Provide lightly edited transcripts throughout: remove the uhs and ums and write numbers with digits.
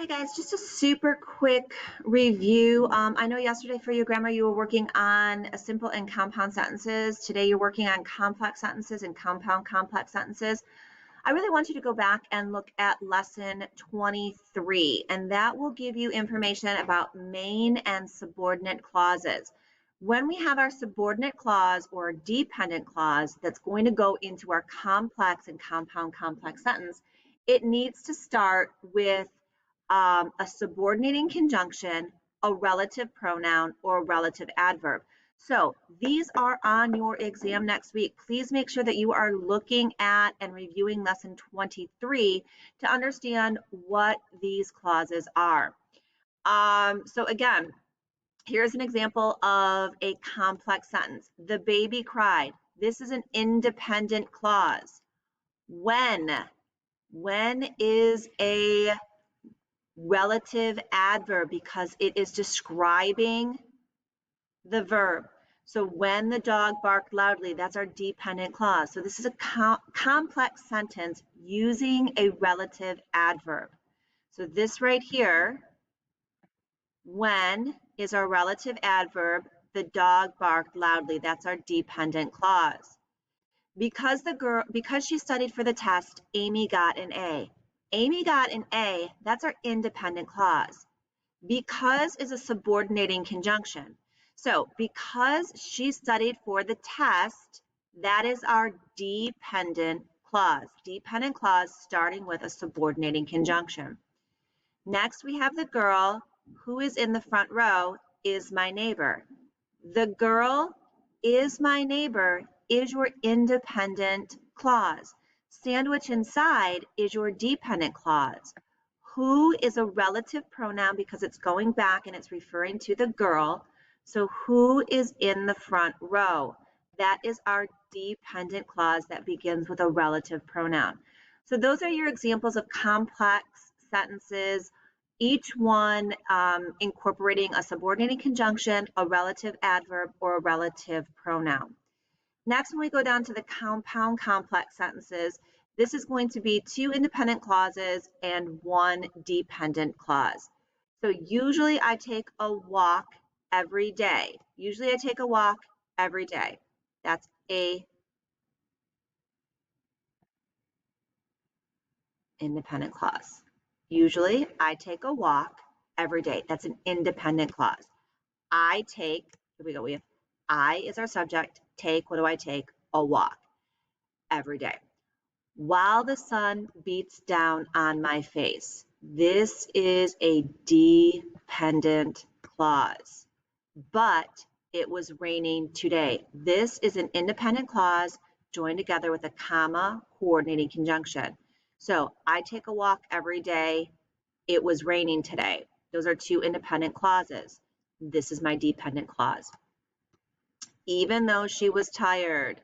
Hey guys, just a super quick review. I know yesterday for your grammar you were working on simple and compound sentences. Today you're working on complex sentences and compound complex sentences. I really want you to go back and look at lesson 23, and that will give you information about main and subordinate clauses. When we have our subordinate clause or dependent clause that's going to go into our complex and compound complex sentence, it needs to start with a subordinating conjunction, a relative pronoun, or a relative adverb. So these are on your exam next week. Please make sure that you are looking at and reviewing lesson 23 to understand what these clauses are. So again, here's an example of a complex sentence. The baby cried. This is an independent clause. When is a relative adverb because it is describing the verb. So when the dog barked loudly, that's our dependent clause. So this is a complex sentence using a relative adverb. So this right here, when is our relative adverb, the dog barked loudly, that's our dependent clause. Because she studied for the test, Amy got an A. Amy got an A, that's our independent clause. Because is a subordinating conjunction. So because she studied for the test, that is our dependent clause. Dependent clause starting with a subordinating conjunction. Next, we have the girl who is in the front row is my neighbor. The girl is my neighbor is your independent clause. Sandwich inside is your dependent clause. Who is a relative pronoun because it's going back and it's referring to the girl. So who is in the front row? That is our dependent clause that begins with a relative pronoun. So those are your examples of complex sentences, each one incorporating a subordinating conjunction, a relative adverb, or a relative pronoun. Next, when we go down to the compound complex sentences, this is going to be 2 independent clauses and 1 dependent clause. So usually I take a walk every day. Usually I take a walk every day. That's a independent clause. Usually I take a walk every day. That's an independent clause. I take, here we go, we have I is our subject, take, what do I take? A walk every day. While the sun beats down on my face. This is a dependent clause, but it was raining today. This is an independent clause joined together with a comma coordinating conjunction. So I take a walk every day. It was raining today. Those are 2 independent clauses. This is my dependent clause. Even though she was tired,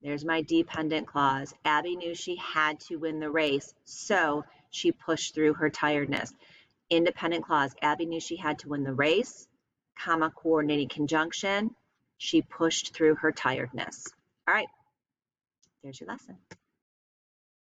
there's my dependent clause. Abby knew she had to win the race, so she pushed through her tiredness. Independent clause. Abby knew she had to win the race, comma, coordinating conjunction. She pushed through her tiredness. All right, there's your lesson.